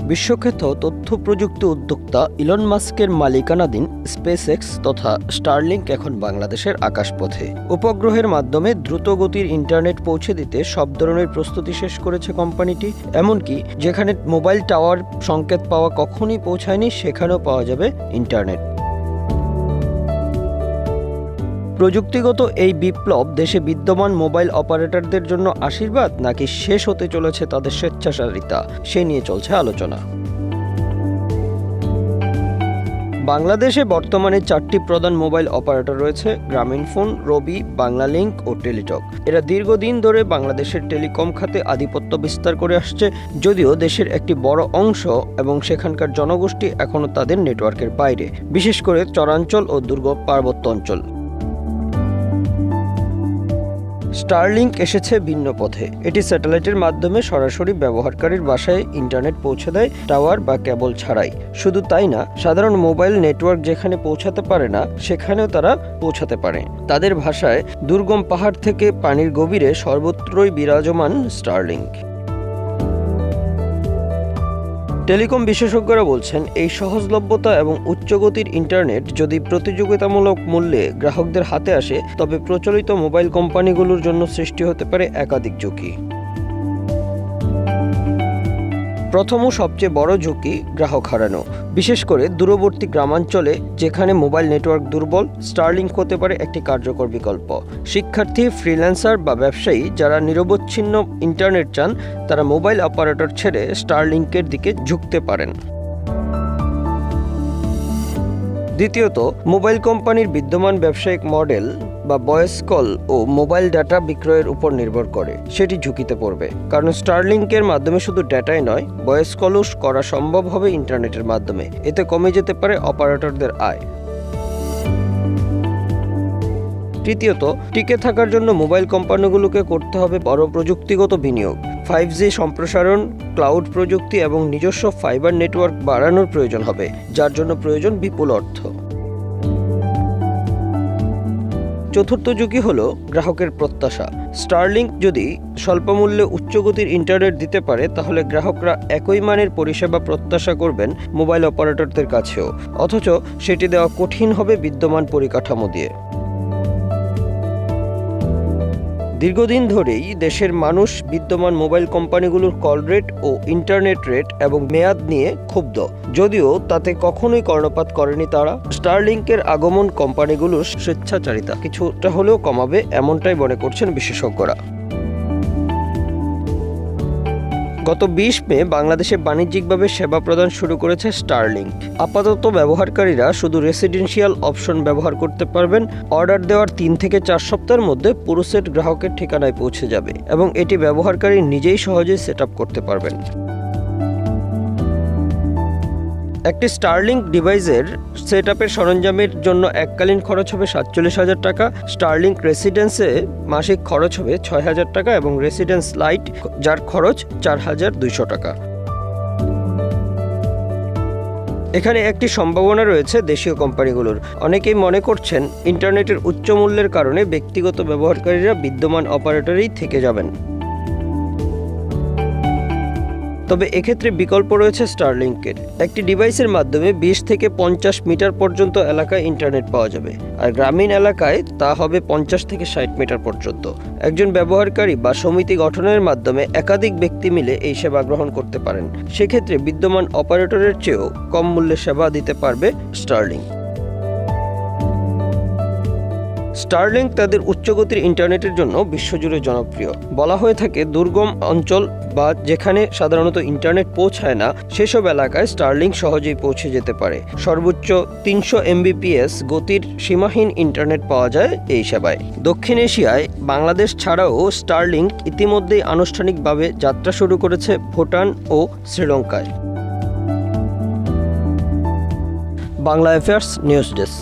বিশ্বখ্যাত তথ্য প্রযুক্তি উদ্যোক্তা ইলন মাস্কের মালিকানাধীন স্পেসএক্স তথা স্টারলিংক এখন বাংলাদেশের আকাশপথে। উপগ্রহের মাধ্যমে দ্রুত গতির ইন্টারনেট পৌঁছে দিতে সব ধরনের প্রস্তুতি শেষ করেছে কোম্পানিটি। এমনকি যেখানে মোবাইল টাওয়ার সংকেত পাওয়া কখনই পৌঁছায়নি, সেখানেও পাওয়া যাবে ইন্টারনেট। প্রযুক্তিগত এই বিপ্লব দেশে বিদ্যমান মোবাইল অপারেটরদের জন্য আশীর্বাদ নাকি শেষ হতে চলেছে তাদের স্বেচ্ছাচারিতা, সে নিয়ে চলছে আলোচনা। বাংলাদেশে বর্তমানে 4টি প্রধান মোবাইল অপারেটর রয়েছে: গ্রামীণফোন, রবি, বাংলালিংক ও টেলিটক। এরা দীর্ঘদিন ধরে বাংলাদেশের টেলিকম খাতে আধিপত্য বিস্তার করে আসছে, যদিও দেশের একটি বড় অংশ এবং সেখানকার জনগোষ্ঠী এখনও তাদের নেটওয়ার্কের বাইরে, বিশেষ করে চরাঞ্চল ও দুর্গম পার্বত্য অঞ্চল। স্টারলিংক এসেছে ভিন্ন পথে। এটি স্যাটেলাইটের মাধ্যমে সরাসরি ব্যবহারকারীর বাসায় ইন্টারনেট পৌঁছে দেয়, টাওয়ার বা কেবল ছাড়াই। শুধু তাই না, সাধারণ মোবাইল নেটওয়ার্ক যেখানে পৌঁছাতে পারে না সেখানেও তারা পৌঁছাতে পারে। তাদের ভাষায়, দুর্গম পাহাড় থেকে পানির গভীরে সর্বত্রই বিরাজমান স্টারলিংক। টেলিকম বিশেষজ্ঞরা বলছেন, এই সহজলভ্যতা এবং উচ্চগতির ইন্টারনেট যদি প্রতিযোগিতামূলক মূল্যে গ্রাহকদের হাতে আসে, তবে প্রচলিত মোবাইল কোম্পানিগুলোর জন্য সৃষ্টি হতে পারে একাধিক ঝুঁকি। প্রথম ও সবচেয়ে বড় ঝুঁকি গ্রাহক হারানো। বিশেষ করে দূরবর্তী গ্রামাঞ্চলে যেখানে মোবাইল নেটওয়ার্ক দুর্বল, স্টারলিংক হতে পারে একটি কার্যকর বিকল্প। শিক্ষার্থী, ফ্রিল্যান্সার বা ব্যবসায়ী যারা নিরবচ্ছিন্ন ইন্টারনেট চান, তারা মোবাইল অপারেটর ছেড়ে স্টারলিংকের দিকে ঝুঁকতে পারেন। দ্বিতীয়ত, মোবাইল কোম্পানির বিদ্যমান ব্যবসায়িক মডেল বা ভয়েস কল ও মোবাইল ডাটা বিক্রয়ের উপর নির্ভর করে, সেটি ঝুঁকিতে পড়বে। কারণ স্টারলিংকের মাধ্যমে শুধু ডেটাই নয়, ভয়েস কলও করা সম্ভব হবে ইন্টারনেটের মাধ্যমে। এতে কমে যেতে পারে অপারেটরদের আয়। তৃতীয়ত, টিকে থাকার জন্য মোবাইল কোম্পানিগুলোকে করতে হবে বড় প্রযুক্তিগত বিনিয়োগ। 5G সম্প্রসারণ, ক্লাউড প্রযুক্তি এবং নিজস্ব ফাইবার নেটওয়ার্ক বাড়ানোর প্রয়োজন হবে, যার জন্য প্রয়োজন বিপুল অর্থ। চতুর্থ ঝুঁকি হলো গ্রাহকের প্রত্যাশা। স্টারলিংক যদি স্বল্পমূল্যে উচ্চগতির ইন্টারনেট দিতে পারে, তাহলে গ্রাহকরা একই মানের পরিষেবা প্রত্যাশা করবেন মোবাইল অপারেটরদের কাছেও, অথচ সেটি দেওয়া কঠিন হবে বিদ্যমান পরিকাঠামো দিয়ে। দীর্ঘদিন ধরেই দেশের মানুষ বিদ্যমান মোবাইল কোম্পানিগুলোর কল রেট ও ইন্টারনেট রেট এবং মেয়াদ নিয়ে ক্ষুব্ধ, যদিও তাতে কখনোই কর্ণপাত করেনি তারা। স্টারলিংকের আগমন কোম্পানিগুলোর স্বেচ্ছাচারিতা কিছুটা হলেও কমাবে, এমনটাই মনে করছেন বিশেষজ্ঞরা। গত 20 মে বাংলাদেশে বাণিজ্যিকভাবে সেবা প্রদান শুরু করেছে স্টারলিংক। আপাতত ব্যবহারকারীরা শুধু রেসিডেন্সিয়াল অপশন ব্যবহার করতে পারবেন। অর্ডার দেওয়ার 3 থেকে 4 সপ্তাহের মধ্যে পুরো সেট গ্রাহকের ঠিকানায় পৌঁছে যাবে এবং এটি ব্যবহারকারী নিজেই সহজেই সেট আপ করতে পারবেন। একটি স্টারলিংক ডিভাইসের সেট আপের সরঞ্জামের জন্য এককালীন খরচ হবে 47,000 টাকা। স্টারলিংক রেসিডেন্সে মাসিক খরচ হবে 6,000 টাকা এবং রেসিডেন্স লাইট, যার খরচ 4,200 টাকা। এখানে একটি সম্ভাবনা রয়েছে দেশীয় কোম্পানিগুলোর। অনেকেই মনে করছেন, ইন্টারনেটের উচ্চ মূল্যের কারণে ব্যক্তিগত ব্যবহারকারীরা বিদ্যমান অপারেটরেই থেকে যাবেন। তবে এক্ষেত্রে বিকল্প রয়েছে স্টারলিংকের। একটি ডিভাইসের মাধ্যমে 20 থেকে 50 মিটার পর্যন্ত এলাকায় ইন্টারনেট পাওয়া যাবে, আর গ্রামীণ এলাকায় তা হবে 50 থেকে 60 মিটার পর্যন্ত। একজন ব্যবহারকারী বা সমিতি গঠনের মাধ্যমে একাধিক ব্যক্তি মিলে এই সেবা গ্রহণ করতে পারেন। সেক্ষেত্রে বিদ্যমান অপারেটরের চেয়েও কম মূল্যে সেবা দিতে পারবে স্টারলিংক। স্টারলিংক তাদের উচ্চগতির ইন্টারনেটের জন্য বিশ্বজুড়ে জনপ্রিয়। বলা হয়ে থাকে, দুর্গম অঞ্চল বা যেখানে সাধারণত ইন্টারনেট পৌঁছায় না, সেসব এলাকায় স্টারলিংক সহজেই পৌঁছে যেতে পারে। সর্বোচ্চ 300 Mbps গতির সীমাহীন ইন্টারনেট পাওয়া যায় এই সেবায়। দক্ষিণ এশিয়ায় বাংলাদেশ ছাড়াও স্টারলিংক ইতিমধ্যেই আনুষ্ঠানিকভাবে যাত্রা শুরু করেছে ভুটান ও শ্রীলঙ্কায়। Bangla affairs news desk.